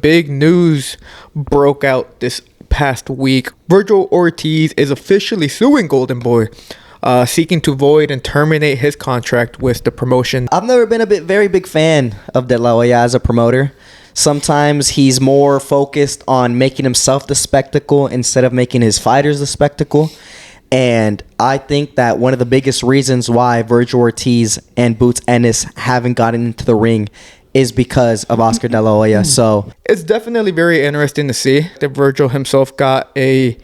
big news broke out this past week. Vergil Ortiz is officially suing Goldenboy, seeking to void and terminate his contract with the promotion. I've never been a very big fan of De La Hoya as a promoter. Sometimes he's more focused on making himself the spectacle instead of making his fighters the spectacle. And I think that one of the biggest reasons why Vergil Ortiz and Boots Ennis haven't gotten into the ring is because of Oscar De La Hoya. So it's definitely very interesting to see that Vergil himself got the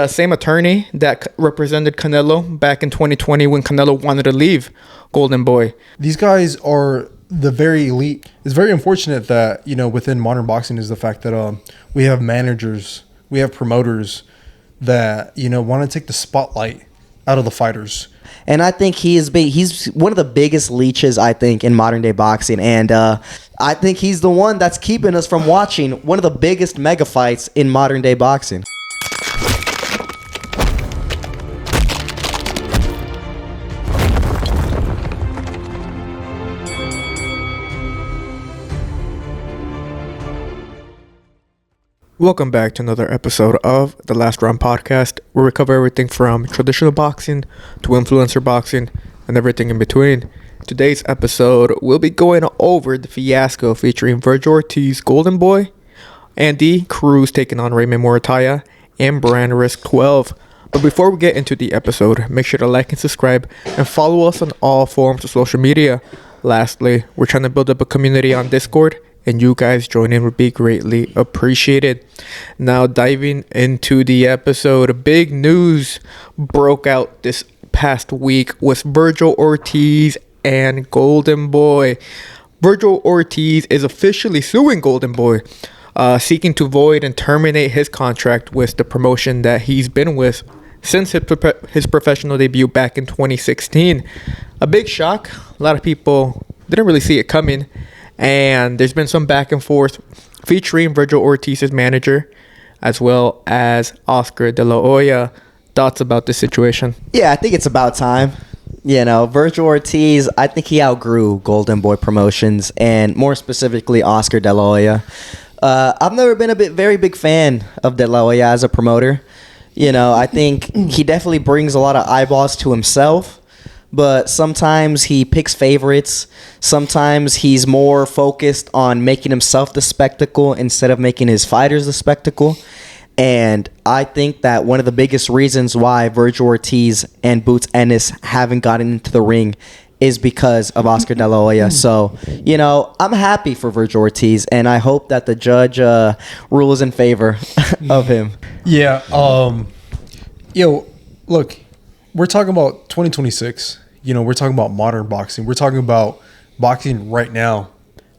same attorney that represented Canelo back in 2020 when Canelo wanted to leave Goldenboy. These guys are the very elite. It's very unfortunate that, within modern boxing is the fact that we have managers, we have promoters that, want to take the spotlight out of the fighters. And I think he's one of the biggest leeches, I think, in modern day boxing. And I think he's the one that's keeping us from watching one of the biggest mega fights in modern day boxing. Welcome back to another episode of the Last Round Podcast, where we cover everything from traditional boxing to influencer boxing and everything in between. Today's episode, we'll be going over the fiasco featuring Vergil Ortiz, Goldenboy, Andy Cruz taking on Raymond Muratalla, and BrandRisk 12. But before we get into the episode, make sure to like and subscribe and follow us on all forms of social media. Lastly, we're trying to build up a community on Discord, and you guys joining would be greatly appreciated. Now, diving into the episode, big news broke out this past week with Vergil Ortiz and Goldenboy. Vergil Ortiz is officially suing Goldenboy, seeking to void and terminate his contract with the promotion that he's been with since his professional debut back in 2016. A big shock. A lot of people didn't really see it coming. And there's been some back and forth featuring Vergil Ortiz's manager as well as Oscar De La Hoya. Thoughts about this situation? Yeah, I think it's about time. Vergil Ortiz, I think he outgrew Goldenboy Promotions and more specifically Oscar De La Hoya. I've never been a very big fan of De La Hoya as a promoter. I think he definitely brings a lot of eyeballs to himself. But sometimes he picks favorites. Sometimes he's more focused on making himself the spectacle instead of making his fighters the spectacle. And I think that one of the biggest reasons why Vergil Ortiz and Boots Ennis haven't gotten into the ring is because of Oscar De La Hoya. So, I'm happy for Vergil Ortiz, and I hope that the judge rules in favor of him. Yeah. Look. We're talking about 2026. We're talking about modern boxing. We're talking about boxing right now.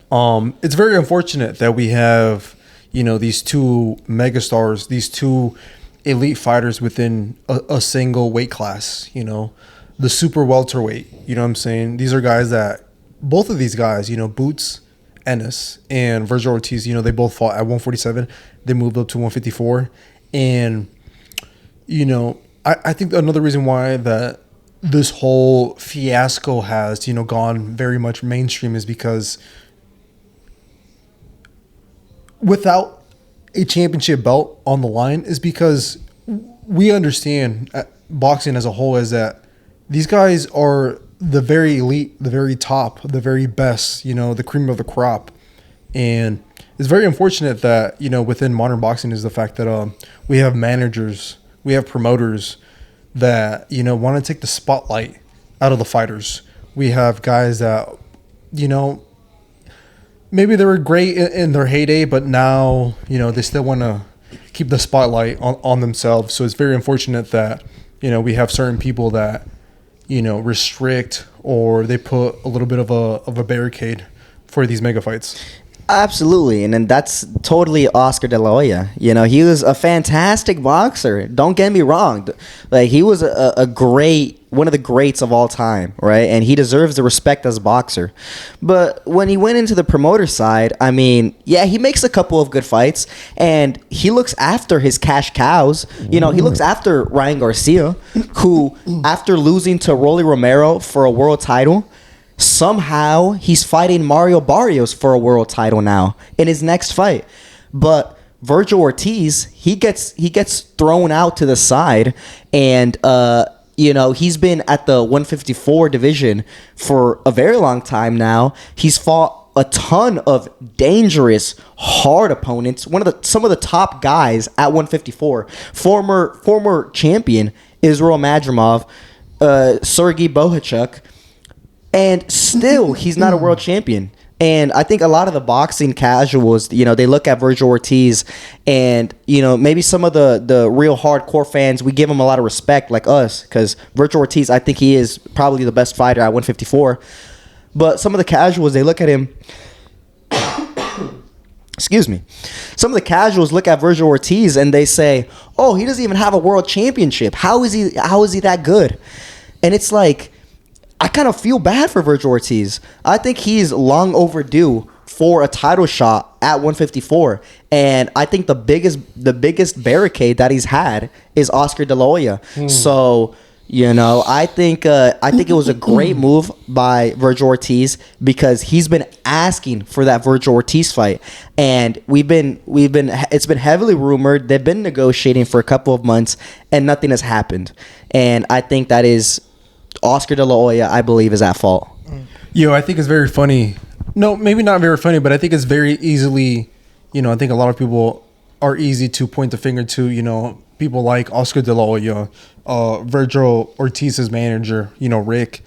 It's very unfortunate that we have, these two megastars, these two elite fighters within a single weight class, the super welterweight. You know what I'm saying? These are guys that, both of these guys, Boots Ennis and Vergil Ortiz, they both fought at 147. They moved up to 154. And, I think another reason why that this whole fiasco has, gone very much mainstream is because without a championship belt on the line is because we understand boxing as a whole is that these guys are the very elite, the very top, the very best, the cream of the crop. And it's very unfortunate that, within modern boxing is the fact that we have managers, we have promoters that, want to take the spotlight out of the fighters. We have guys that, maybe they were great in their heyday, but now, they still want to keep the spotlight on themselves. So it's very unfortunate that, we have certain people that, restrict or they put a little bit of a barricade for these mega fights. Absolutely, and then that's totally Oscar De La Hoya. He was a fantastic boxer. Don't get me wrong. Like, he was one of the greats of all time, right? And he deserves the respect as a boxer. But when he went into the promoter side, he makes a couple of good fights, and he looks after his cash cows. He looks after Ryan Garcia, who, after losing to Rolly Romero for a world title, Somehow he's fighting Mario Barrios for a world title now in his next fight. But Vergil Ortiz, he gets thrown out to the side, and he's been at the 154 division for a very long time now. He's fought a ton of dangerous, hard opponents. Some of the top guys at 154. Former champion Israel Madrimov, Sergey Bohachuk, and still he's not a world champion. And I think a lot of the boxing casuals, they look at Vergil Ortiz, and maybe some of the real hardcore fans, we give him a lot of respect, like us, because Vergil Ortiz, I think he is probably the best fighter at 154. But some of the casuals, they look at him. Excuse me. Some of the casuals look at Vergil Ortiz and they say, "Oh, he doesn't even have a world championship. How is he that good?" And it's like, I kind of feel bad for Vergil Ortiz. I think he's long overdue for a title shot at 154, and I think the biggest barricade that he's had is Oscar De La Hoya. So, I think it was a great move by Vergil Ortiz, because he's been asking for that Vergil Ortiz fight, and it's been heavily rumored. They've been negotiating for a couple of months, and nothing has happened. And I think that is Oscar De La Hoya, I believe, is at fault. I think it's very funny. No, maybe not very funny, but I think it's very easily, I think a lot of people are easy to point the finger to, people like Oscar De La Hoya, Vergil Ortiz's manager, Rick.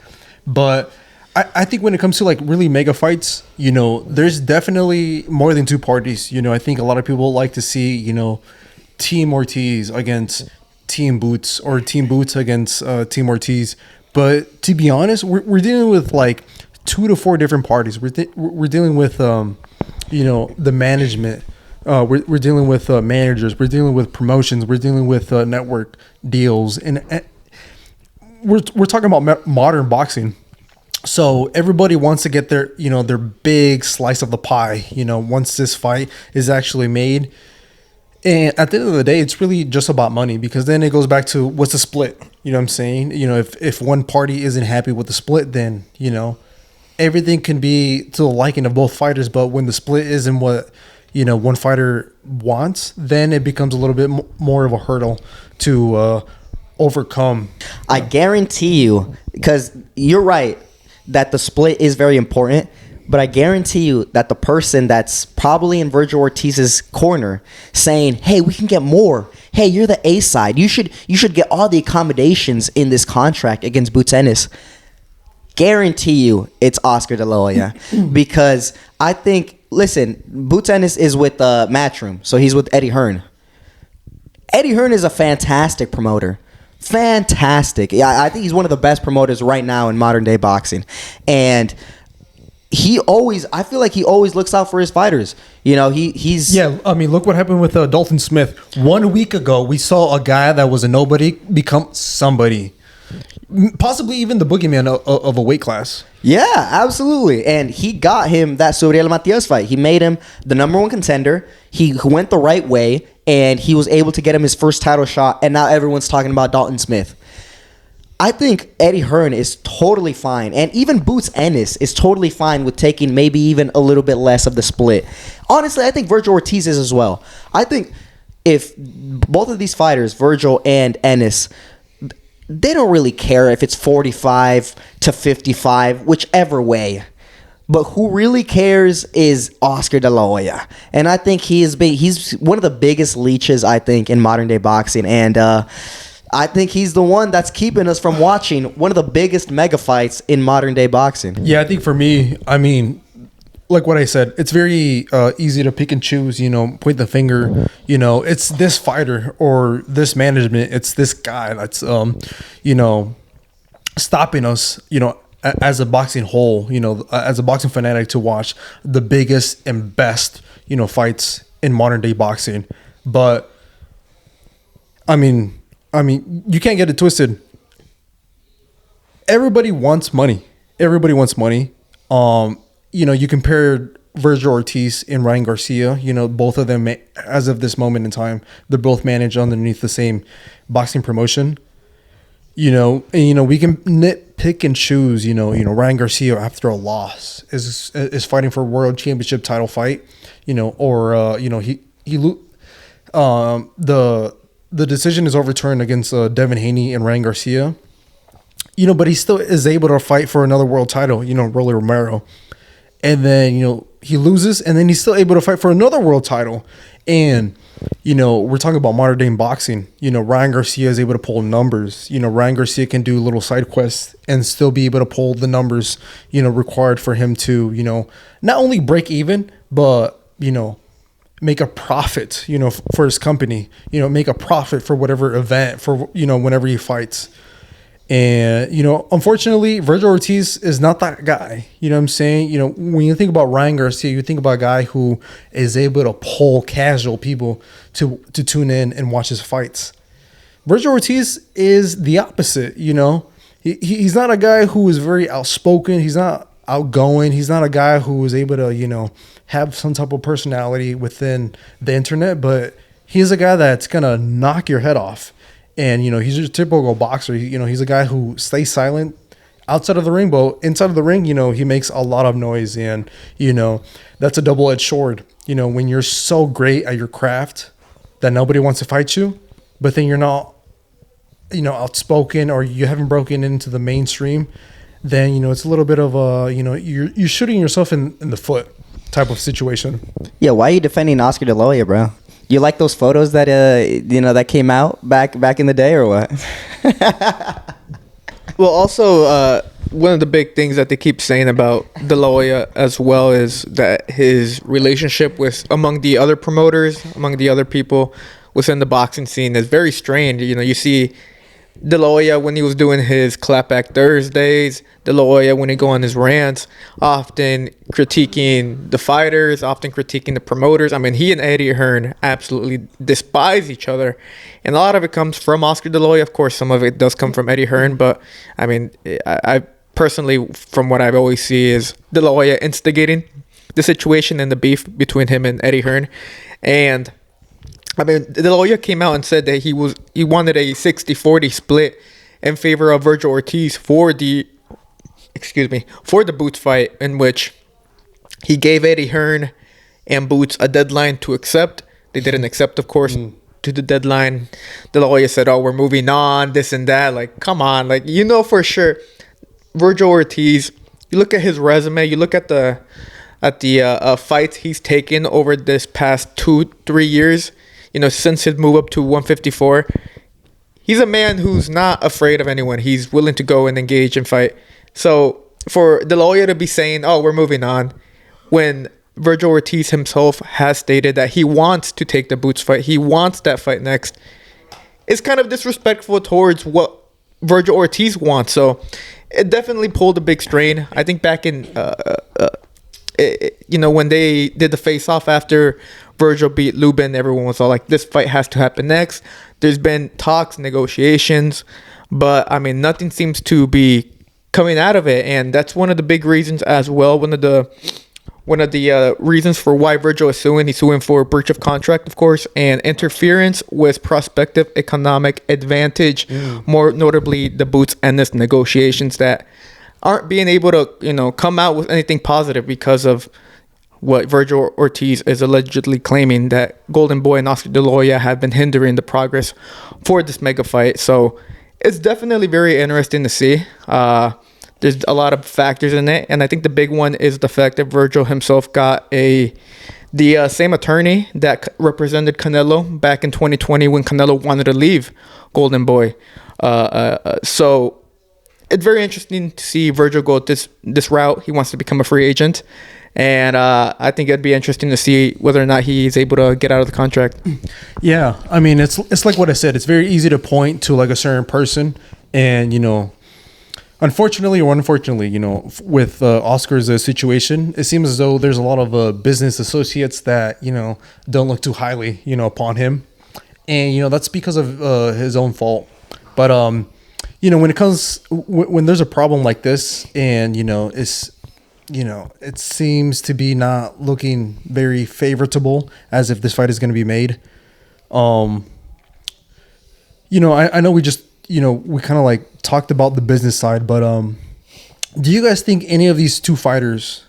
But I think when it comes to like really mega fights, there's definitely more than two parties. I think a lot of people like to see, Team Ortiz against Team Boots, or Team Boots against Team Ortiz. But to be honest, we're dealing with like 2 to 4 different parties. We're dealing with the management. We're dealing with managers. We're dealing with promotions. We're dealing with network deals, and we're talking about modern boxing. So everybody wants to get their their big slice of the pie. Once this fight is actually made, and at the end of the day, it's really just about money, because then it goes back to what's the split. You know what I'm saying? If one party isn't happy with the split, then everything can be to the liking of both fighters. But when the split isn't what one fighter wants, then it becomes a little bit more of a hurdle to overcome. I guarantee you, because you're right that the split is very important, but I guarantee you that the person that's probably in Vergil Ortiz's corner saying, "Hey, we can get more. Hey, you're the A side. You should get all the accommodations in this contract against Boots Ennis." Guarantee you it's Oscar De La Hoya. Because I think, listen, Boots Ennis is with Matchroom, so he's with Eddie Hearn. Eddie Hearn is a fantastic promoter. Fantastic. Yeah, I think he's one of the best promoters right now in modern day boxing. And I feel like he always looks out for his fighters. He's... Yeah, I mean, look what happened with Dalton Smith. 1 week ago, we saw a guy that was a nobody become somebody. Possibly even the boogeyman of a weight class. Yeah, absolutely. And he got him that Suriel Matias fight. He made him the number 1 contender. He went the right way, and he was able to get him his first title shot, and now everyone's talking about Dalton Smith. I think Eddie Hearn is totally fine, and even Boots Ennis is totally fine with taking maybe even a little bit less of the split. Honestly, I think Vergil Ortiz is as well. I think if both of these fighters, Vergil and Ennis, they don't really care if it's 45 to 55, whichever way. But who really cares is Oscar De La Hoya. And I think he's one of the biggest leeches, I think, in modern day boxing. And I think he's the one that's keeping us from watching one of the biggest mega fights in modern day boxing. Yeah, I think for me, I mean, like what I said, it's very easy to pick and choose, point the finger, it's this fighter or this management, it's this guy that's, stopping us, as a boxing whole, as a boxing fanatic, to watch the biggest and best, fights in modern day boxing. But I mean, you can't get it twisted. Everybody wants money. You compared Vergil Ortiz and Ryan Garcia, both of them, as of this moment in time, they're both managed underneath the same boxing promotion. We can nitpick and choose. Ryan Garcia after a loss is fighting for a world championship title fight. The decision is overturned against Devin Haney and Ryan Garcia. But he still is able to fight for another world title. Rolly Romero, and then he loses, and then he's still able to fight for another world title. And we're talking about modern day boxing. Ryan Garcia is able to pull numbers. Ryan Garcia can do little side quests and still be able to pull the numbers, required for him to, not only break even, but, make a profit, for his company, make a profit for whatever event, for, whenever he fights. And, unfortunately, Vergil Ortiz is not that guy. You know what I'm saying? When you think about Ryan Garcia, you think about a guy who is able to pull casual people to tune in and watch his fights. Vergil Ortiz is the opposite, He's not a guy who is very outspoken. He's not outgoing. He's not a guy who is able to, have some type of personality within the internet. But he's a guy that's going to knock your head off. And, he's a typical boxer. He's a guy who stays silent outside of the ring, but inside of the ring, he makes a lot of noise. And, that's a double-edged sword. When you're so great at your craft that nobody wants to fight you, but then you're not, outspoken, or you haven't broken into the mainstream, then, it's a little bit of a, you're shooting yourself in the foot type of situation. Yeah, why are you defending Oscar De La Hoya, bro? You like those photos that that came out back in the day, or what? Well, also, one of the big things that they keep saying about De La Hoya as well is that his relationship with among the other promoters, among the other people within the boxing scene is very strained. You see De La Hoya when he was doing his Clapback Thursdays, De La Hoya when he go on his rants, often critiquing the fighters, often critiquing the promoters. I mean, he and Eddie Hearn absolutely despise each other. And a lot of it comes from Oscar De La Hoya. Of course, some of it does come from Eddie Hearn. But, I mean, I personally, from what I've always see, is De La Hoya instigating the situation and the beef between him and Eddie Hearn. And I mean, De La Hoya came out and said that he wanted a 60-40 split in favor of Vergil Ortiz for the Boots fight, in which he gave Eddie Hearn and Boots a deadline to accept. They didn't accept, of course, to the deadline. De La Hoya said, "Oh, we're moving on, this and that." Like, come on, like, for sure, Vergil Ortiz. You look at his resume. You look at the fights he's taken over this past 2-3 years. Since his move up to 154, he's a man who's not afraid of anyone. He's willing to go and engage and fight. So for De La Hoya to be saying, "Oh, we're moving on," when Vergil Ortiz himself has stated that he wants to take the Boots fight, he wants that fight next, it's kind of disrespectful towards what Vergil Ortiz wants. So it definitely pulled a big strain. I think back in when they did the face-off after Vergil beat Lubin, everyone was all like, this fight has to happen next. There's been talks, negotiations, but I mean, nothing seems to be coming out of it. And that's one of the big reasons as well. One of the reasons for why Vergil is suing. He's suing for breach of contract, of course, and interference with prospective economic advantage, more notably the Boots Ennis negotiations that aren't being able to, come out with anything positive because of what Vergil Ortiz is allegedly claiming, that Goldenboy and Oscar De La Hoya have been hindering the progress for this mega fight. So it's definitely very interesting to see. There's a lot of factors in it, and I think the big one is the fact that Vergil himself got the same attorney that represented Canelo back in 2020 when Canelo wanted to leave Goldenboy. So it's very interesting to see Vergil go this route. He wants to become a free agent. And I think it'd be interesting to see whether or not he's able to get out of the contract. Yeah, I mean, it's like what I said. It's very easy to point to like a certain person, and unfortunately or unfortunately, with Oscar's situation, it seems as though there's a lot of business associates that don't look too highly upon him, and that's because of his own fault. But when there's a problem like this, and it seems to be not looking very favorable as if this fight is going to be made. I know we just we kind of like talked about the business side, but do you guys think any of these two fighters,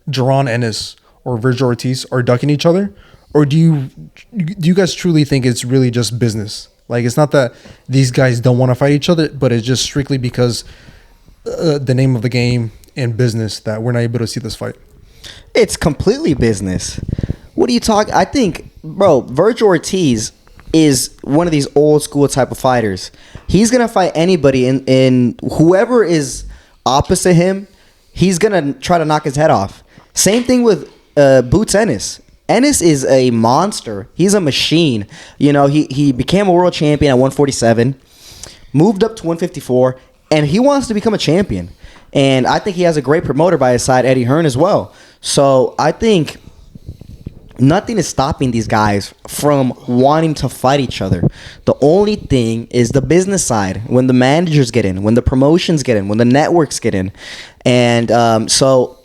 Jaron Ennis or Vergil Ortiz, are ducking each other? Or do you guys truly think it's really just business? Like, it's not that these guys don't want to fight each other, but it's just strictly because the name of the game and business that we're not able to see this fight. It's completely business. What are you talking? I think, bro, Vergil Ortiz is one of these old school type of fighters. He's gonna fight anybody, in whoever is opposite him, he's gonna try to knock his head off. Same thing with Boots Ennis. Ennis is a monster. He's a machine. He became a world champion at 147, moved up to 154, and he wants to become a champion. And I think he has a great promoter by his side, Eddie Hearn, as well. So I think nothing is stopping these guys from wanting to fight each other. The only thing is the business side. When the managers get in, when the promotions get in, when the networks get in. And so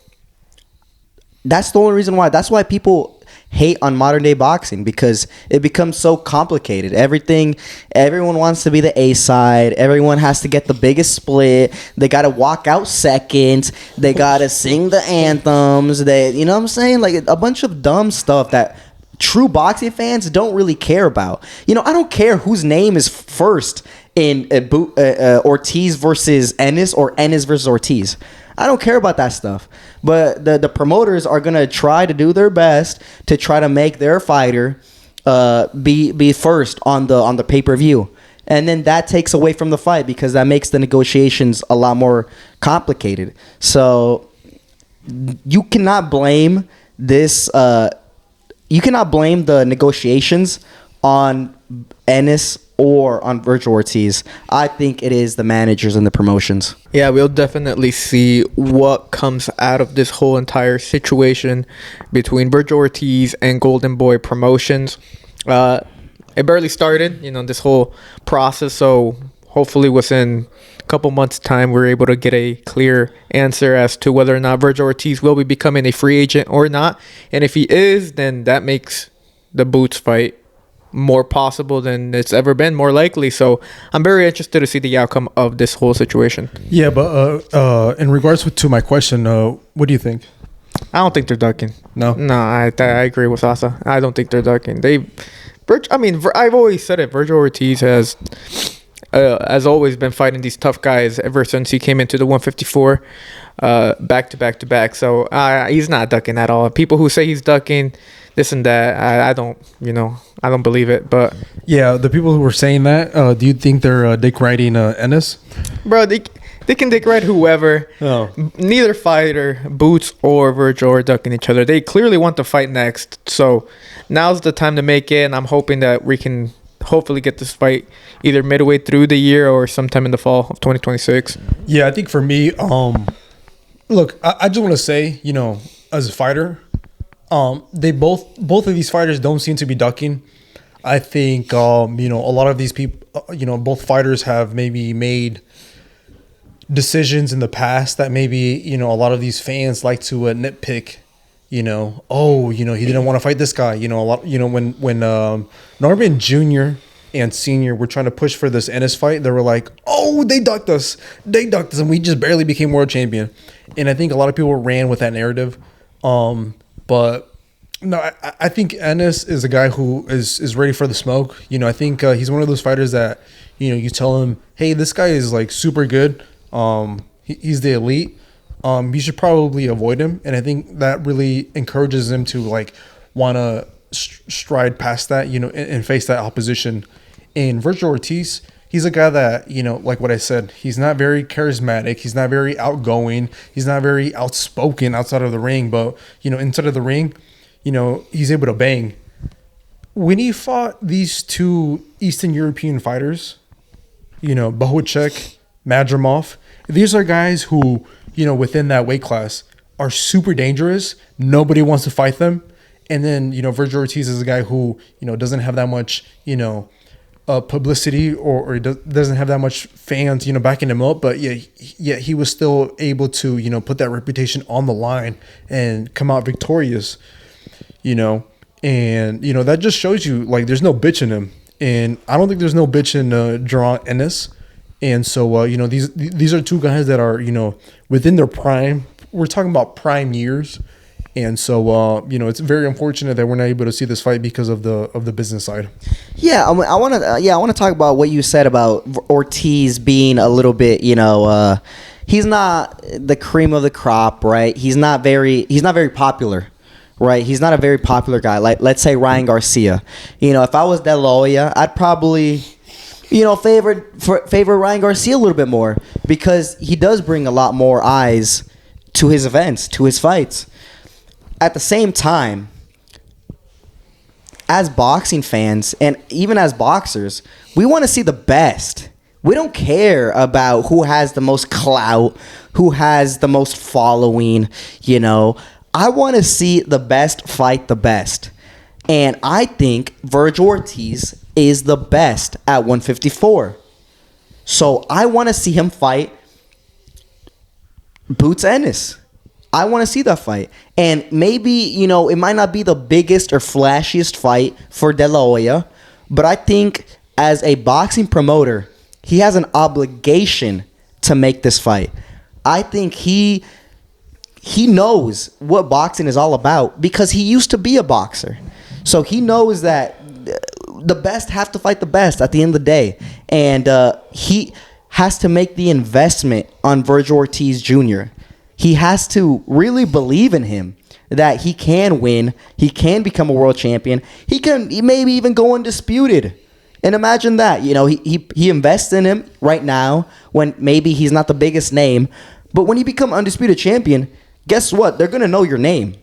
that's the only reason why. That's why people hate on modern day boxing, because it becomes so complicated. Everyone wants to be the A side. Everyone has to get the biggest split. They got to walk out second. They got to sing the anthems. You know what I'm saying? Like a bunch of dumb stuff that true boxing fans don't really care about. I don't care whose name is first in Ortiz versus Ennis or Ennis versus Ortiz. I don't care about that stuff. But the promoters are going to try to do their best to try to make their fighter be first on the pay-per-view. And then that takes away from the fight, because that makes the negotiations a lot more complicated. So you cannot blame this. You cannot blame the negotiations on Ennis or on Vergil Ortiz. I think it is the managers and the promotions. Yeah, we'll definitely see what comes out of this whole entire situation between Vergil Ortiz and Goldenboy Promotions. It barely started, this whole process, so hopefully within a couple months' time we're able to get a clear answer as to whether or not Vergil Ortiz will be becoming a free agent or not. And if he is, then that makes the Boots fight more possible than it's ever been, more likely. So I'm very interested to see the outcome of this whole situation. Yeah, but in regards to my question, what do you think? I don't think they're ducking. No, I agree with Sasa. I don't think they're ducking. I've always said it. Vergil Ortiz has always been fighting these tough guys ever since he came into the 154 back to back. So he's not ducking at all. People who say he's ducking this and that, I don't believe it. But yeah, the people who were saying that, do you think they're dick riding Ennis? Bro, they can dick ride whoever. Oh. Neither fighter, Boots or Vergil, are ducking each other. They clearly want to fight next. So now's the time to make it. And I'm hoping that we can hopefully get this fight either midway through the year or sometime in the fall of 2026. Yeah, I think for me, look, I just want to say, as a fighter, they both of these fighters don't seem to be ducking. I think, a lot of these people, both fighters have maybe made decisions in the past that maybe, a lot of these fans like to nitpick, he didn't want to fight this guy. When Norman Jr. and Sr. were trying to push for this Ennis fight, they were like, oh, they ducked us, and we just barely became world champion. And I think a lot of people ran with that narrative. But no, I think Ennis is a guy who is ready for the smoke. I think he's one of those fighters that, you tell him, hey, this guy is like super good. He's the elite. You should probably avoid him. And I think that really encourages him to like want to stride past that, and face that opposition. And Vergil Ortiz, he's a guy that, like what I said, he's not very charismatic. He's not very outgoing. He's not very outspoken outside of the ring. But, inside of the ring, he's able to bang. When he fought these two Eastern European fighters, Bohacek, Madrimov, these are guys who, within that weight class are super dangerous. Nobody wants to fight them. And then, Vergil Ortiz is a guy who, doesn't have that much, publicity or doesn't have that much fans, backing him up. But yeah, he was still able to, put that reputation on the line and come out victorious, and, that just shows you, like, there's no bitch in him. And I don't think there's no bitch in Jaron Ennis. And so, these are two guys that are, within their prime. We're talking about prime years. And so, it's very unfortunate that we're not able to see this fight because of the business side. Yeah, I want to talk about what you said about Ortiz being a little bit, he's not the cream of the crop, right? He's not very popular, right? He's not a very popular guy. Like, let's say Ryan Garcia. If I was De La Hoya, I'd probably, favor Ryan Garcia a little bit more because he does bring a lot more eyes to his events, to his fights. At the same time, as boxing fans and even as boxers, we want to see the best. We don't care about who has the most clout, who has the most following, I want to see the best fight the best. And I think Vergil Ortiz is the best at 154. So I want to see him fight Boots Ennis. I want to see that fight. And maybe, it might not be the biggest or flashiest fight for De La Hoya, but I think as a boxing promoter, he has an obligation to make this fight. I think he knows what boxing is all about because he used to be a boxer. So he knows that the best have to fight the best at the end of the day. And he has to make the investment on Vergil Ortiz Jr. He has to really believe in him that he can win. He can become a world champion. He maybe even go undisputed. And imagine that, he invests in him right now when maybe he's not the biggest name. But when you become undisputed champion, guess what? They're going to know your name.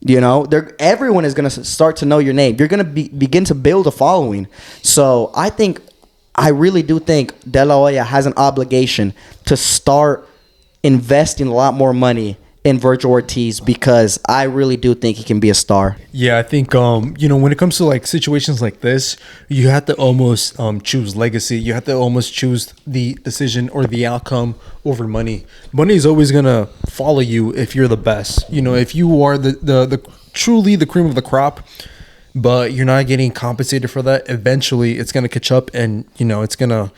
Everyone is going to start to know your name. You're going to begin to build a following. So I really do think De La Hoya has an obligation to start investing a lot more money in Vergil Ortiz because I really do think he can be a star. Yeah, I think when it comes to like situations like this, you have to almost choose legacy. You have to almost choose the decision or the outcome over money. Money is always gonna follow you if you're the best. If you are the truly the cream of the crop, but you're not getting compensated for that, eventually it's gonna catch up, and it's gonna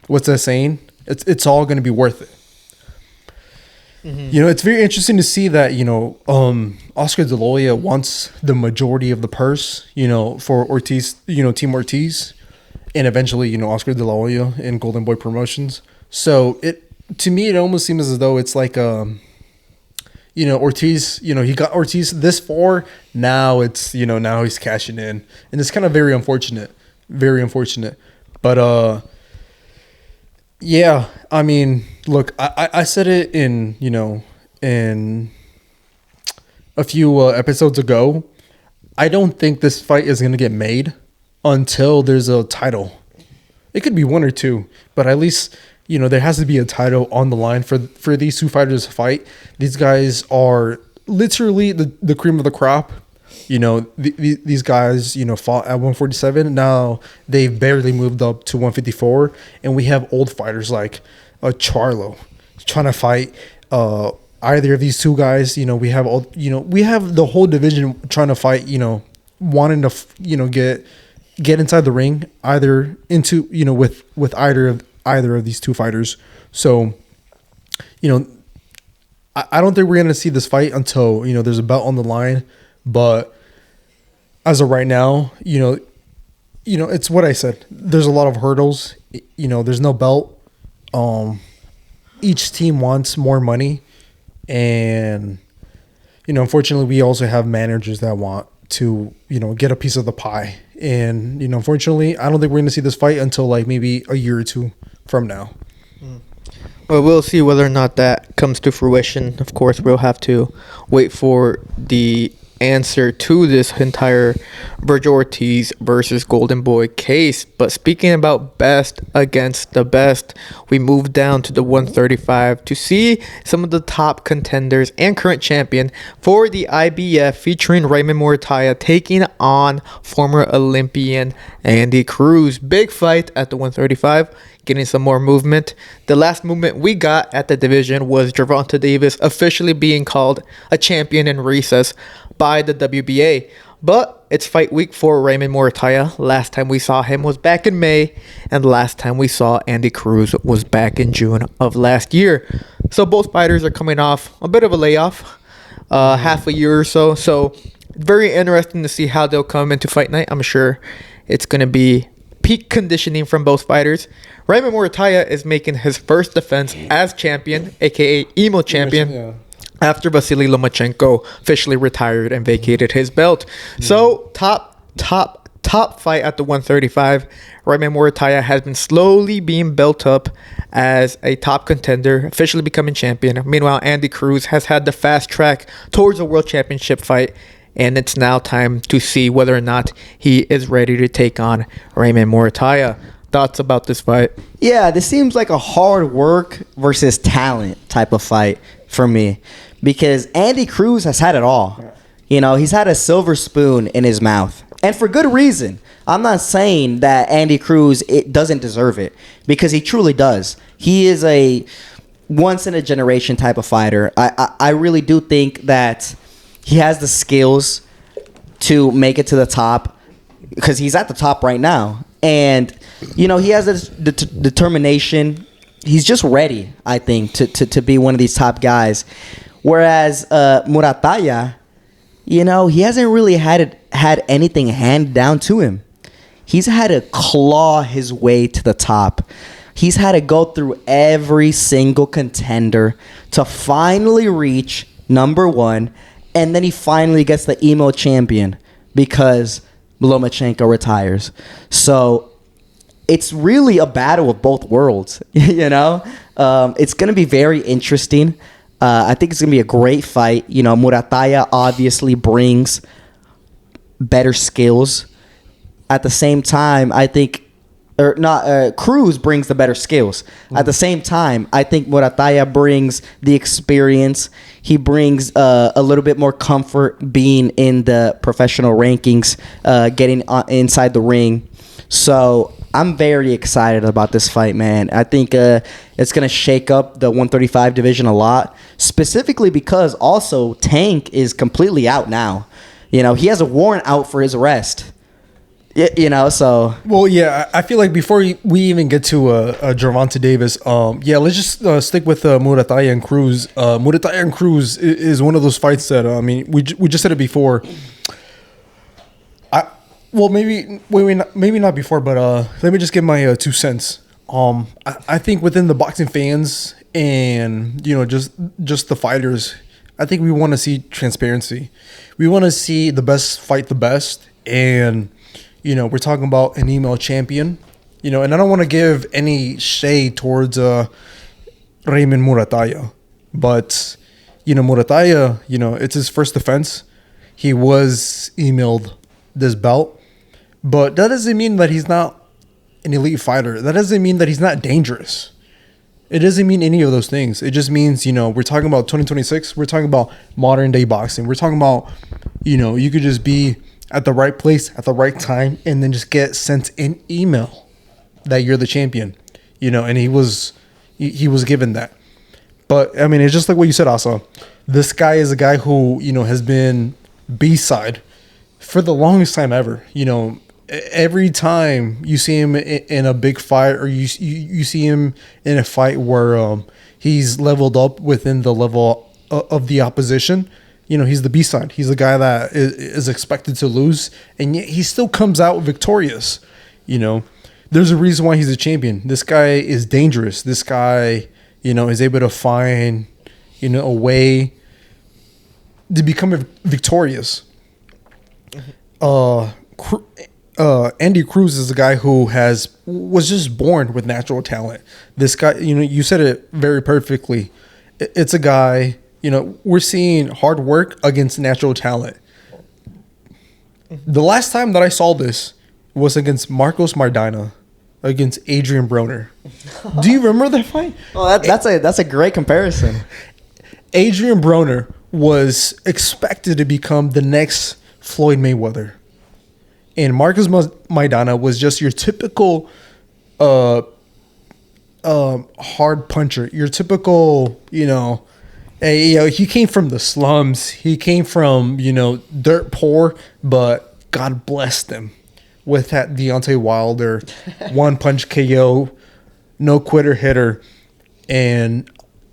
what's that saying? It's all gonna be worth it. Mm-hmm. It's very interesting to see that, Oscar De La Hoya wants the majority of the purse, for Ortiz, Team Ortiz, and eventually, Oscar De La Hoya and Goldenboy Promotions. So to me, it almost seems as though it's like, Ortiz, he got Ortiz this far. Now now he's cashing in, and it's kind of very unfortunate, but, yeah, I mean, look, I said it in a few episodes ago. I don't think this fight is going to get made until there's a title. It could be one or two, but at least, there has to be a title on the line for these two fighters to fight. These guys are literally the cream of the crop. These guys, fought at 147. Now they've barely moved up to 154. And we have old fighters like Charlo trying to fight either of these two guys. We have the whole division trying to fight, wanting to, get inside the ring, either into, with either of these two fighters. So, I don't think we're going to see this fight until, there's a belt on the line. But as of right now, it's what I said. There's a lot of hurdles. There's no belt. Each team wants more money. And, unfortunately, we also have managers that want to, get a piece of the pie. And, unfortunately, I don't think we're going to see this fight until like maybe a year or two from now. Well, we'll see whether or not that comes to fruition. Of course, we'll have to wait for the answer to this entire Vergil Ortiz versus Goldenboy case. But speaking about best against the best, we move down to the 135 to see some of the top contenders and current champion for the IBF, featuring Raymond Muratalla taking on former Olympian Andy Cruz. Big fight at the 135. Getting some more movement. The last movement we got at the division was Gervonta Davis officially being called a champion in recess by the WBA. But it's fight week for Raymond Muratalla. Last time we saw him was back in May, and the last time we saw Andy Cruz was back in June of last year. So both fighters are coming off a bit of a layoff, half a year or so. So very interesting to see how they'll come into fight night. I'm sure it's going to be peak conditioning from both fighters. Raymond Muratalla is making his first defense as champion, aka Emo champion, after Vasily Lomachenko officially retired and vacated his belt. So top fight at the 135. Raymond Muratalla has been slowly being built up as a top contender, officially becoming champion. Meanwhile, Andy Cruz has had the fast track towards a world championship fight, and it's now time to see whether or not he is ready to take on Raymond Muratalla. Thoughts about this fight? Yeah, this seems like a hard work versus talent type of fight for me, because Andy Cruz has had it all. You know, he's had a silver spoon in his mouth, and for good reason. I'm not saying that Andy Cruz doesn't deserve it, because he truly does. He is a once in a generation type of fighter. I really do think that he has the skills to make it to the top, because he's at the top right now. And, you know, he has this determination. He's just ready, I think, to be one of these top guys. Whereas Muratalla, you know, he hasn't really had anything handed down to him. He's had to claw his way to the top. He's had to go through every single contender to finally reach number one. And then he finally gets the emo champion because Lomachenko retires. So it's really a battle of both worlds, you know? It's going to be very interesting. I think it's going to be a great fight. You know, Muratalla obviously brings better skills. At the same time, I think... Cruz brings the better skills. At the same time, I think Muratalla brings the experience. He brings a little bit more comfort being in the professional rankings, getting inside the ring. So I'm very excited about this fight, man. I think it's going to shake up the 135 division a lot, specifically because also Tank is completely out now. You know, he has a warrant out for his arrest. You know, so... Well, yeah, I feel like before we even get to Gervonta Davis, let's just stick with Muratalla and Cruz. Muratalla and Cruz is one of those fights that, I mean, we just said it before. Maybe not before, but let me just give my 2 cents. I think within the boxing fans and, you know, just the fighters, I think we want to see transparency. We want to see the best fight the best, and... You know, we're talking about an email champion, you know, and I don't want to give any shade towards Raymond Muratalla. But, you know, Muratalla, you know, it's his first defense. He was emailed this belt. But that doesn't mean that he's not an elite fighter. That doesn't mean that he's not dangerous. It doesn't mean any of those things. It just means, you know, we're talking about 2026. We're talking about modern day boxing. We're talking about, you know, you could just be at the right place at the right time and then just get sent an email that you're the champion, you know, and he was given that. But I mean, it's just like what you said also. This guy is a guy who, you know, has been B-side for the longest time ever. You know, every time you see him in a big fight, or you see him in a fight where he's leveled up within the level of the opposition, you know, he's the B-side. He's the guy that is expected to lose, and yet he still comes out victorious. You know, there's a reason why he's a champion. This guy is dangerous. This guy, you know, is able to find, you know, a way to become victorious. Andy Cruz is a guy who was just born with natural talent. This guy, you know, you said it very perfectly. It's a guy... You know, we're seeing hard work against natural talent. The last time that I saw this was against Marcos Maidana, against Adrian Broner. Do you remember that fight? Oh, that's a great comparison. Adrian Broner was expected to become the next Floyd Mayweather. And Marcos Maidana was just your typical hard puncher. Your typical, you know... Hey, he came from the slums. He came from, dirt poor, but God blessed him with that Deontay Wilder one punch KO, no quitter hitter. And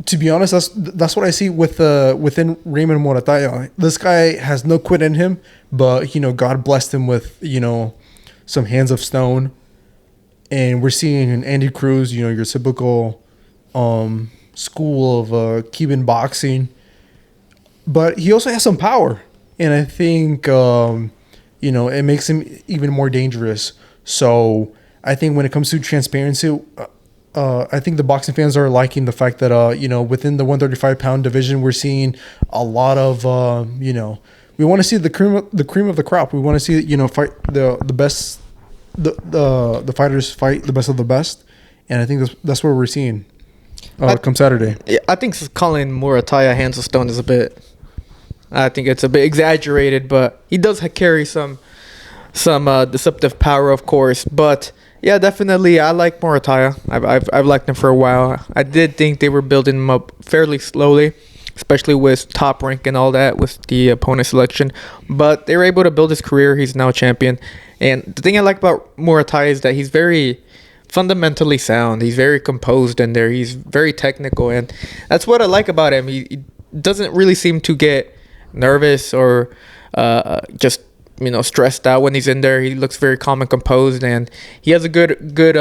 to be honest, that's what I see within Raymond Muratalla. This guy has no quit in him, but God blessed him with some hands of stone. And we're seeing in Andy Cruz, your typical school of Cuban boxing, but he also has some power, and I think it makes him even more dangerous. So I think when it comes to transparency, I think the boxing fans are liking the fact that within the 135-pound division, we're seeing a lot of we want to see the cream of the crop. We want to see fight the best, the fighters fight the best of the best, and I think that's what we're seeing. Come Saturday. I think calling Muratalla hands of stone is I think it's a bit exaggerated, but he does carry some deceptive power, of course. But yeah, definitely, I like Muratalla. I've liked him for a while. I did think they were building him up fairly slowly, especially with Top Rank and all that with the opponent selection. But they were able to build his career. He's now champion. And the thing I like about Muratalla is that he's very fundamentally sound. He's very composed in there. He's very technical, and that's what I like about him. He doesn't really seem to get nervous or just stressed out when he's in there. He looks very calm and composed, and he has a good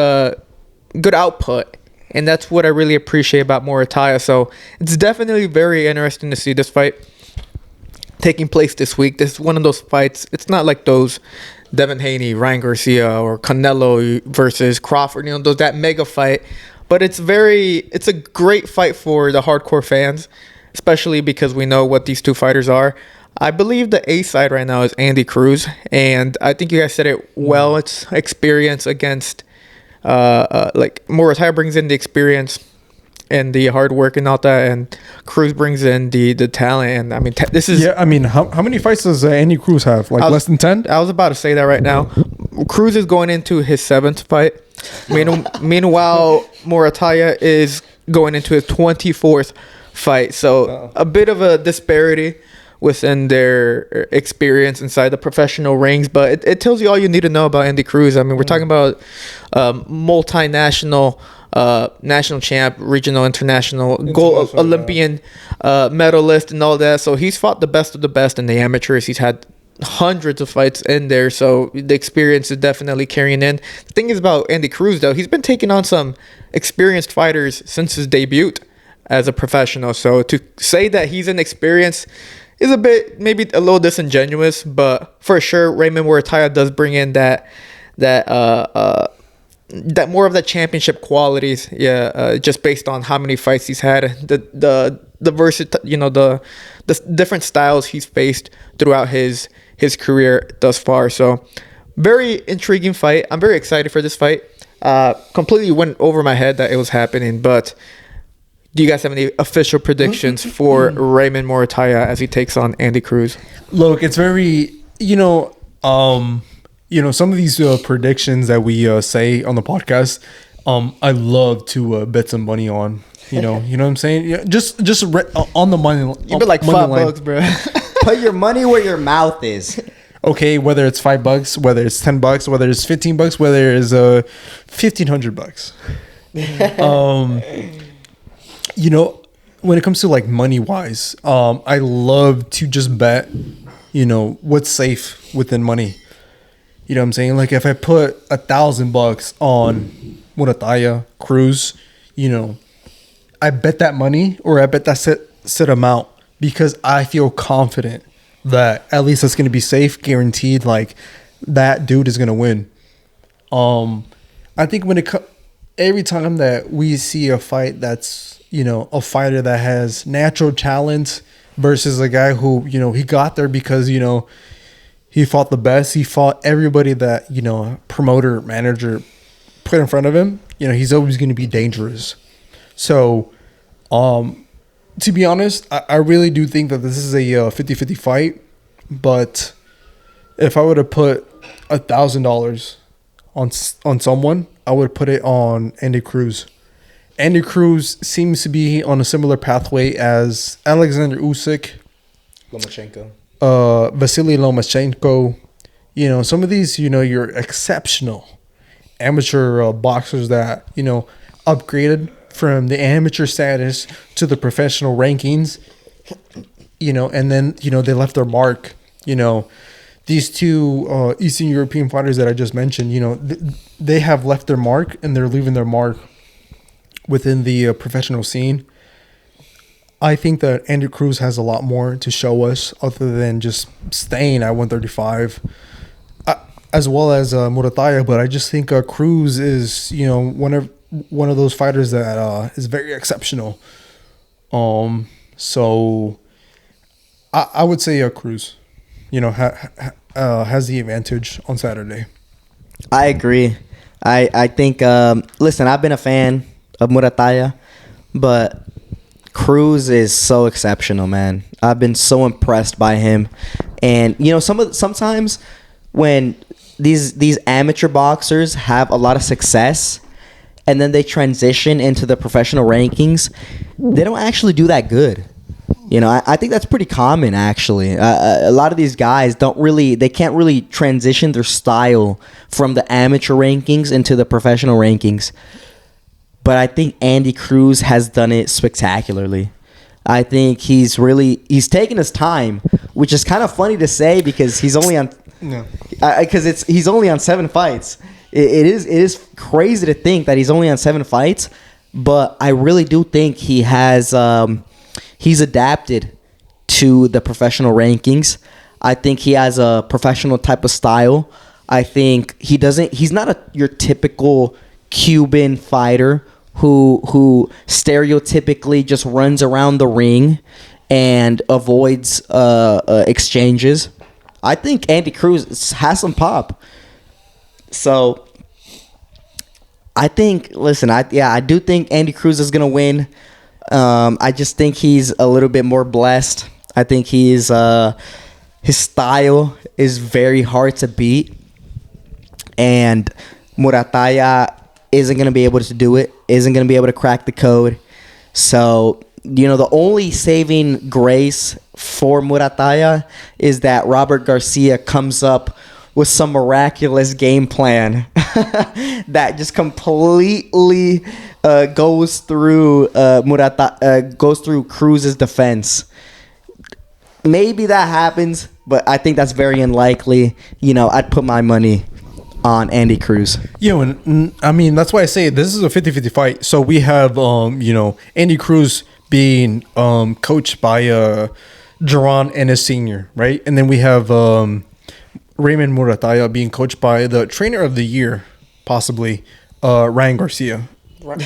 output, and that's what I really appreciate about Muratalla. So it's definitely very interesting to see this fight taking place this week. This is one of those fights. It's not like those Devin Haney, Ryan Garcia, or Canelo versus Crawford, that mega fight. But it's a great fight for the hardcore fans, especially because we know what these two fighters are. I believe the A side right now is Andy Cruz, and I think you guys said it well. It's experience against, Muratalla brings in the experience and the hard work and all that, and Cruz brings in the talent. And I mean, this is how many fights does Andy Cruz have? Less than 10? I was about to say that right now. Cruz is going into his 7th fight. Meanwhile, Muratalla is going into his 24th fight. So a bit of a disparity within their experience inside the professional rings, but it tells you all you need to know about Andy Cruz. I mean, we're talking about multinational, national champ, regional, international, gold Olympian medalist and all that. So he's fought the best of the best in the amateurs. He's had hundreds of fights in there, so the experience is definitely carrying in. The thing is about Andy Cruz, though, he's been taking on some experienced fighters since his debut as a professional. So to say that he's inexperienced is a bit, maybe a little disingenuous, but for sure Raymond Muratalla does bring in that more of the championship qualities, just based on how many fights he's had, the different styles he's faced throughout his career thus far. So very intriguing fight. I'm very excited for this fight. Completely went over my head that it was happening, but do you guys have any official predictions for Raymond Muratalla as he takes on Andy Cruz? Look, it's very, some of these predictions that we say on the podcast, I love to bet some money on. You know what I'm saying? Yeah, just on the money. You've been like $5, bro. Put your money where your mouth is. Okay, whether it's $5, whether it's $10, whether it's $15, whether it's $1,500. When it comes to like money wise, I love to just bet, what's safe within money. You know what I'm saying? Like if I put $1,000 on Muratalla, Cruz, I bet that money, or I bet that set amount, because I feel confident that at least it's going to be safe, guaranteed. Like that dude is going to win. I think every time that we see a fight that's, a fighter that has natural talent versus a guy who, he got there because, he fought the best. He fought everybody that, promoter, manager put in front of him. He's always going to be dangerous. So, to be honest, I really do think that this is a 50-50 fight. But if I were to put $1,000 on someone, I would put it on Andy Cruz. Andy Cruz seems to be on a similar pathway as Alexander Usyk, Vasily Lomachenko. Some of these, you're exceptional amateur boxers that, upgraded from the amateur status to the professional rankings, and then, they left their mark. These two Eastern European fighters that I just mentioned, they have left their mark, and they're leaving their mark within the professional scene. I think that Andy Cruz has a lot more to show us other than just staying at 135, as well as Muratalla. But I just think Cruz is, one of those fighters that is very exceptional. So I would say Cruz, has the advantage on Saturday. I agree. I think, listen, I've been a fan of Muratalla, but Cruz is so exceptional, man. I've been so impressed by him. And, sometimes when these amateur boxers have a lot of success and then they transition into the professional rankings, they don't actually do that good. I think that's pretty common, actually. A lot of these guys they can't really transition their style from the amateur rankings into the professional rankings. But I think Andy Cruz has done it spectacularly. I think he's taken his time, which is kind of funny to say because he's only on he's only on 7 fights. It is crazy to think that he's only on 7 fights, but I really do think he has he's adapted to the professional rankings. I think he has a professional type of style. I think he's not your typical Cuban fighter who stereotypically just runs around the ring and avoids exchanges. I think Andy Cruz has some pop. So I do think Andy Cruz is gonna win. I just think he's a little bit more blessed. I think his style is very hard to beat, and Muratalla isn't going to be able to do it, isn't going to be able to crack the code. So, the only saving grace for Muratalla is that Robert Garcia comes up with some miraculous game plan that just completely goes through Cruz's defense. Maybe that happens, but I think that's very unlikely. I'd put my money on Andy Cruz. And I mean, that's why I say this is a 50-50 fight. So we have, Andy Cruz being coached by Jaron Ennis Sr., right? And then we have Raymond Muratalla being coached by the trainer of the year, possibly, Ryan Garcia. Robert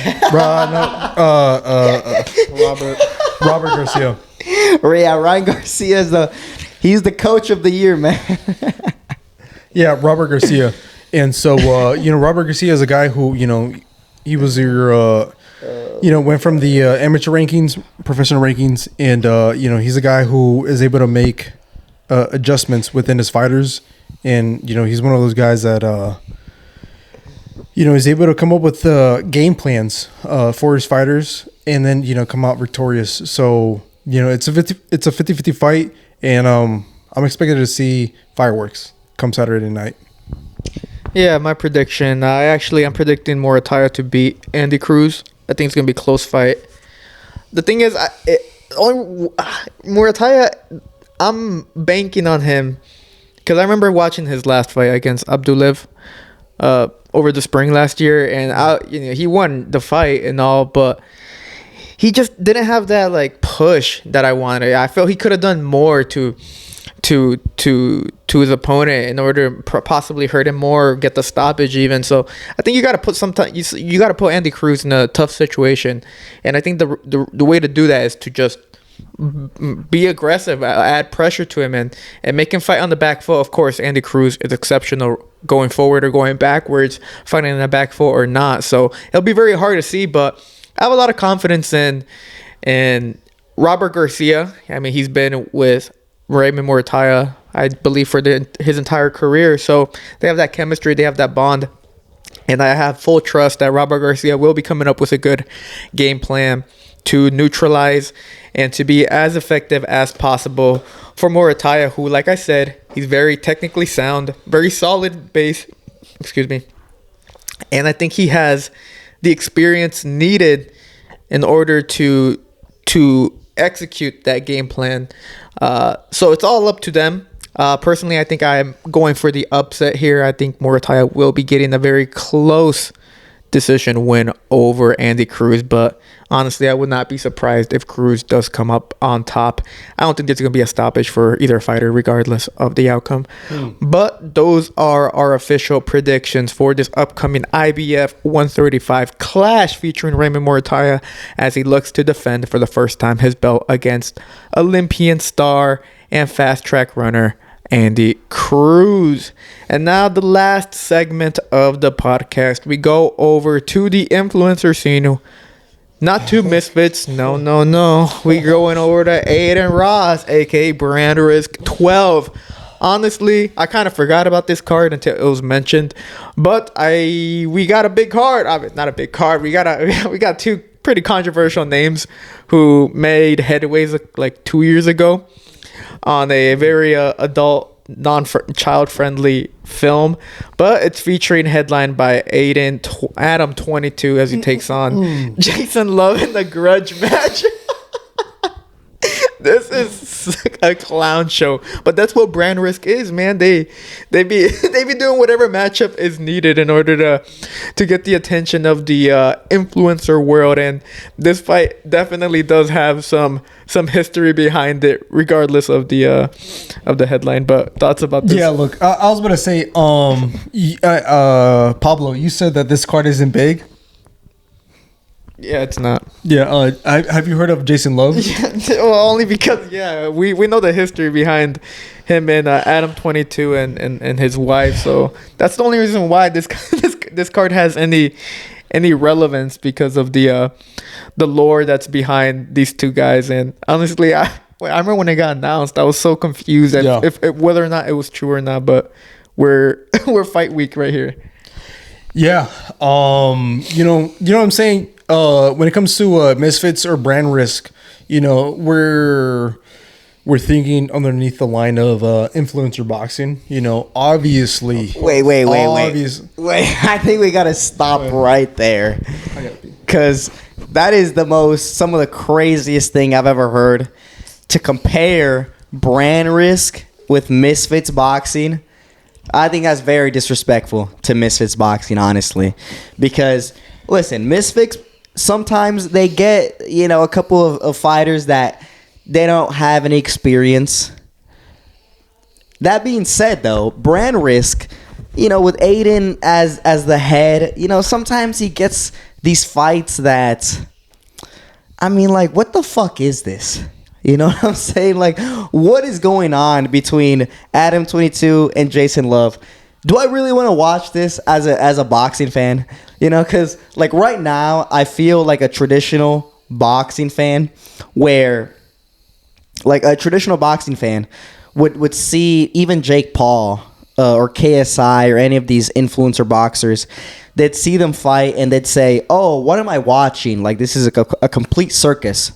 Garcia. Yeah, Ryan Garcia he's the coach of the year, man. Yeah, Robert Garcia. And so, Robert Garcia is a guy who, he was your, went from the amateur rankings, professional rankings, and, he's a guy who is able to make adjustments within his fighters. And, he's one of those guys that, is able to come up with game plans for his fighters and then, come out victorious. So, it's a 50-50 fight, and I'm expected to see fireworks come Saturday night. Yeah, my prediction. I'm predicting Muratalla to beat Andy Cruz. I think it's gonna be a close fight. The thing is, Muratalla, I'm banking on him because I remember watching his last fight against Abdulev over the spring last year, and he won the fight and all, but he just didn't have that push that I wanted. I felt he could have done more to his opponent in order to possibly hurt him more or get the stoppage even. So I think you got to put you got to put Andy Cruz in a tough situation, and I think the way to do that is to just be aggressive, add pressure to him, and make him fight on the back foot. Of course, Andy Cruz is exceptional going forward or going backwards, fighting on the back foot or not. So it'll be very hard to see, but I have a lot of confidence in Robert Garcia. I mean, he's been with Raymond Muratalla, I believe, for his entire career. So they have that chemistry, they have that bond. And I have full trust that Robert Garcia will be coming up with a good game plan to neutralize and to be as effective as possible for Muratalla, who, like I said, he's very technically sound, very solid base. Excuse me. And I think he has the experience needed in order to execute that game plan. So it's all up to them. Personally, I think I'm going for the upset here. I think Muratalla will be getting a very close decision win over Andy Cruz, but honestly, I would not be surprised if Cruz does come up on top. I don't think there's going to be a stoppage for either fighter, regardless of the outcome. But those are our official predictions for this upcoming IBF 135 clash featuring Raymond Muratalla as he looks to defend for the first time his belt against Olympian star and fast track runner Andy Cruz. And now the last segment of the podcast, we go over to the influencer scene. Not to Misfits, no. We going over to Aiden Ross, aka BrandRisk 12. Honestly, I kind of forgot about this card until it was mentioned, but we got a big card. I mean, not a big card. We got two pretty controversial names who made headways like 2 years ago on a very adult, non-child friendly film, but it's featuring headlined by Adam 22 as he takes on Jason Love in the grudge match. This is a clown show, but that's what BrandRisk is, man. They be doing whatever matchup is needed in order to get the attention of the influencer world, and this fight definitely does have some history behind it, regardless of the headline. But thoughts about this? Yeah, look, I was gonna say, Pablo, you said that this card isn't big. Yeah, it's not. Yeah, have you heard of Jason Love? Yeah, well, only because we know the history behind him and Adam 22 and his wife, so that's the only reason why this card has any relevance, because of the lore that's behind these two guys. And honestly, I remember when it got announced, I was so confused if whether or not it was true or not. But we're fight week right here. Yeah, you know what I'm saying. When it comes to Misfits or BrandRisk, we're thinking underneath the line of influencer boxing. Obviously. Wait. I think we gotta stop right there, because that is some of the craziest thing I've ever heard. To compare BrandRisk with Misfits boxing, I think that's very disrespectful to Misfits boxing, honestly, because listen, Misfits, sometimes they get, a couple of fighters that they don't have any experience. That being said, though, BrandRisk, with Aiden as the head, sometimes he gets these fights that, I mean, like, what the fuck is this? You know what I'm saying? Like, what is going on between Adam 22 and Jason Love? Do I really want to watch this as a boxing fan? Because like right now, I feel like a traditional boxing fan, where like a traditional boxing fan would see even Jake Paul or KSI or any of these influencer boxers. They'd see them fight and they'd say, "Oh, what am I watching? Like, this is a complete circus."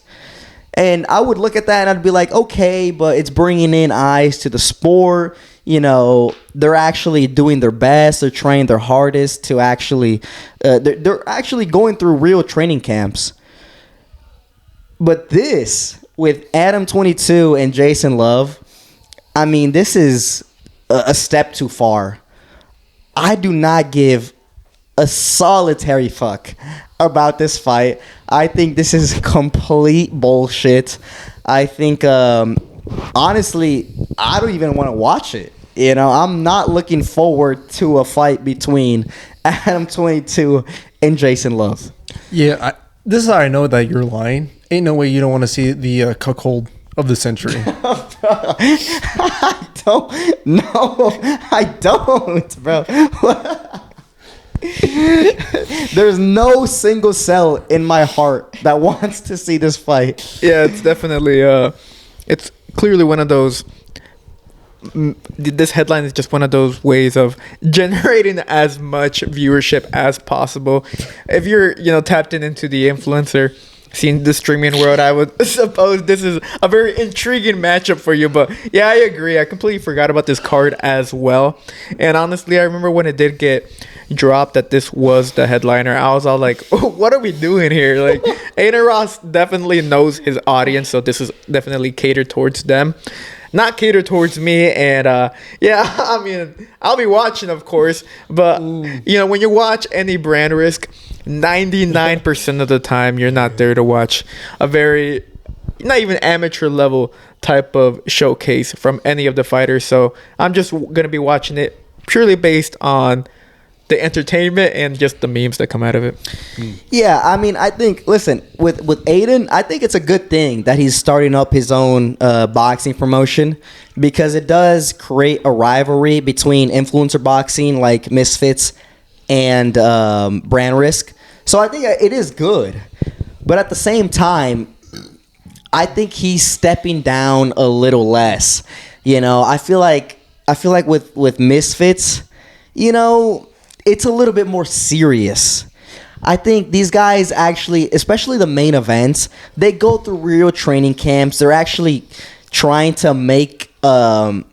And I would look at that and I'd be like, okay, but it's bringing in eyes to the sport. They're actually doing their best. They're trying their hardest to actually, they're actually going through real training camps. But this, with Adam 22 and Jason Love, I mean, this is a step too far. I do not give a solitary fuck about this fight. I think this is complete bullshit. I think, honestly, I don't even want to watch it. I'm not looking forward to a fight between Adam 22 and Jason Love. Yeah, this is how I know that you're lying. Ain't no way you don't want to see the cuckold of the century. I don't. No, I don't, bro. There's no single cell in my heart that wants to see this fight. Yeah, it's definitely it's clearly one of those this headline is just one of those ways of generating as much viewership as possible. If you're, tapped into the influencer scene, the streaming world, I would suppose this is a very intriguing matchup for you. But yeah, I agree. I completely forgot about this card as well. And honestly, I remember when it did get dropped that this was the headliner, I was all like, oh, what are we doing here? Like, Aiden Ross definitely knows his audience, so this is definitely catered towards them, not catered towards me. And yeah, I mean, I'll be watching, of course, but when you watch any BrandRisk, 99% of the time you're not there to watch a very, not even amateur level type of showcase from any of the fighters. So I'm just gonna be watching it purely based on the entertainment and just the memes that come out of it. Yeah, I mean, I think, listen, with Aiden, I think it's a good thing that he's starting up his own boxing promotion, because it does create a rivalry between influencer boxing like Misfits and BrandRisk. So I think it is good. But at the same time, I think he's stepping down a little less. I feel like with Misfits, it's a little bit more serious. I think these guys actually, especially the main events, they go through real training camps. They're actually trying to make it. Like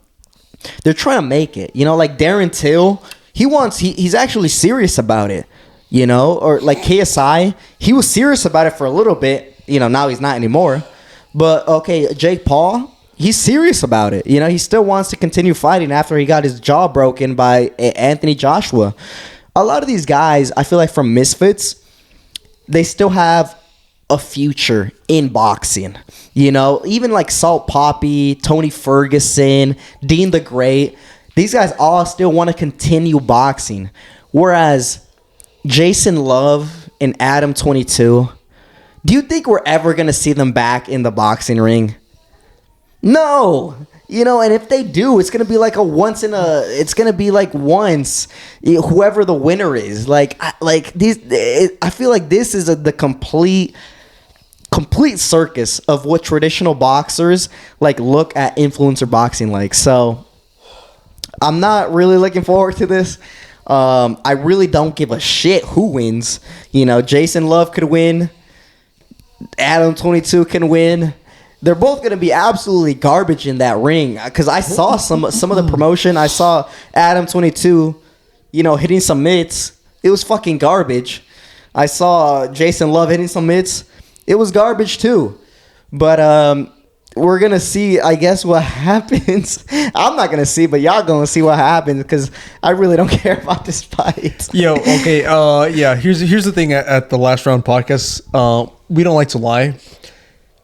Darren Till, he's actually serious about it. Or like KSI, he was serious about it for a little bit. Now he's not anymore. But okay, Jake Paul, he's serious about it. He still wants to continue fighting after he got his jaw broken by Anthony Joshua. A lot of these guys, I feel like from Misfits, they still have a future in boxing. Even like Salt Poppy, Tony Ferguson, Dean the Great, these guys all still want to continue boxing. Whereas Jason Love and Adam 22, do you think we're ever going to see them back in the boxing ring? No. And if they do, it's going to be like once, whoever the winner is. I feel like this is the complete circus of what traditional boxers look at influencer boxing like. So I'm not really looking forward to this. I really don't give a shit who wins. Jason Love could win. Adam 22 can win. They're both going to be absolutely garbage in that ring, because I saw some of the promotion. I saw Adam 22, hitting some mitts. It was fucking garbage. I saw Jason Love hitting some mitts. It was garbage too. But we're going to see, I guess, what happens. I'm not going to see, but y'all going to see what happens, because I really don't care about this fight. Yo, okay. Yeah, here's the thing at the Last Round podcast. We don't like to lie.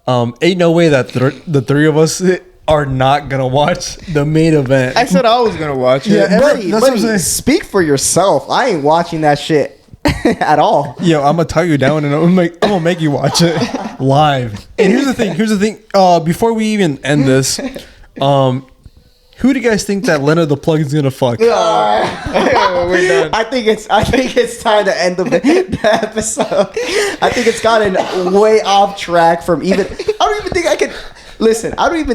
Ain't no way that the three of us are not gonna watch the main event. I said I was gonna watch it. Yeah, buddy, speak for yourself. I ain't watching that shit at all. Yo, I'm gonna tie you down and I'm gonna make you watch it live. And here's the thing. Before we even end this, who do you guys think that Leonard the Plug is gonna fuck? We're done. I think it's time to end the episode. I think it's gotten way off track from even. I don't even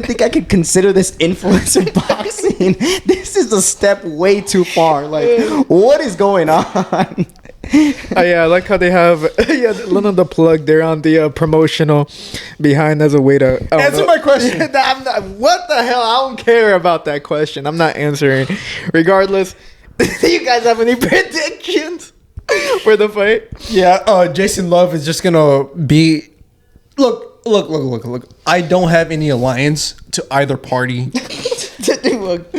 think I could consider this influencer boxing. This is a step way too far. What is going on? Yeah, I like how they have Leonard the Plug there on the promotional behind as a way to answer my question. What the hell? I don't care about that question. I'm not answering. Regardless, do you guys have any predictions for the fight? Yeah, Jason Love is just gonna be. Look. I don't have any alliance to either party. But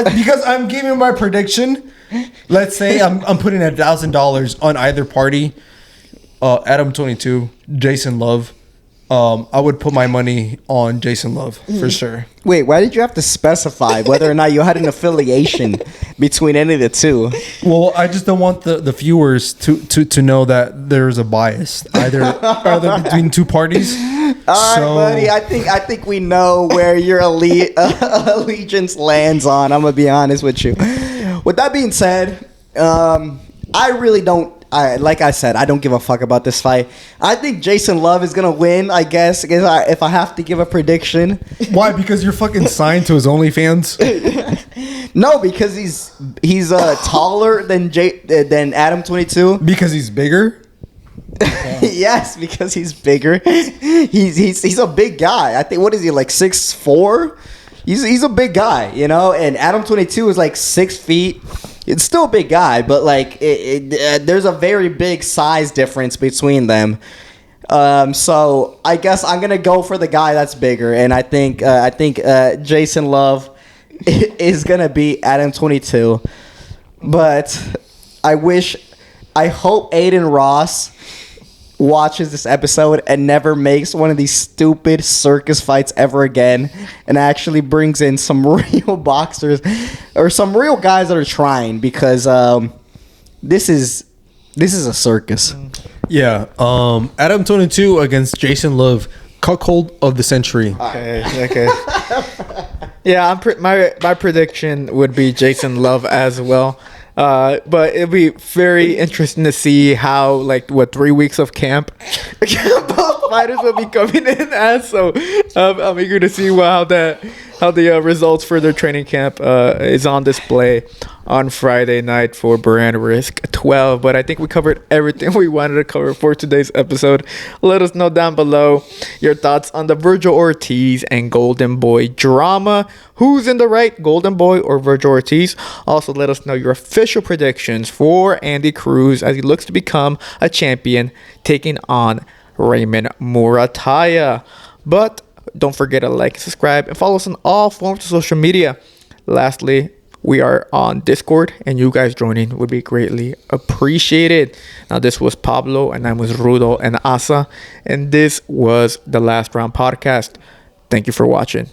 because I'm giving my prediction, let's say I'm putting $1,000 on either party. Adam 22, Jason Love. I would put my money on Jason Love for sure. Wait, why did you have to specify whether or not you had an affiliation between any of the two? Well, I just don't want the viewers to know that there's a bias either between two parties. All right, buddy. I think we know where your allegiance lands on. I'm gonna be honest with you. With that being said, I really don't. like I said, I don't give a fuck about this fight. I think Jason Love is gonna win. I guess if I have to give a prediction. Why? Because you're fucking signed to his OnlyFans. No, because he's taller than Adam 22. Because he's bigger. Yes, because he's bigger. He's a big guy. I think, what is he, like 6'4"? He's a big guy, you know. And Adam 22 is like 6 feet. It's still a big guy, but like there's a very big size difference between them. So I guess I'm gonna go for the guy that's bigger, and I think Jason Love is gonna beat Adam 22. But I hope Aiden Ross watches this episode and never makes one of these stupid circus fights ever again, and actually brings in some real boxers or some real guys that are trying, because this is a circus. Yeah. Adam 22 against Jason Love, cuckold of the century. Okay. Yeah, my prediction would be Jason Love as well. But it'll be very interesting to see how, like, 3 weeks of camp both fighters will be coming in as. So I'm eager to see how the results for their training camp is on display on Friday night for BrandRisk 12. But I think we covered everything we wanted to cover for today's episode. Let us know down below your thoughts on the Vergil Ortiz and Goldenboy drama. Who's in the right, Goldenboy or Vergil Ortiz? Also, let us know your official predictions for Andy Cruz as he looks to become a champion, taking on Raymond Muratalla. But don't forget to like, subscribe, and follow us on all forms of social media. Lastly, we are on Discord, and you guys joining would be greatly appreciated. Now, this was Pablo, and I was Rudo and Asa, and this was the Last Round Podcast. Thank you for watching.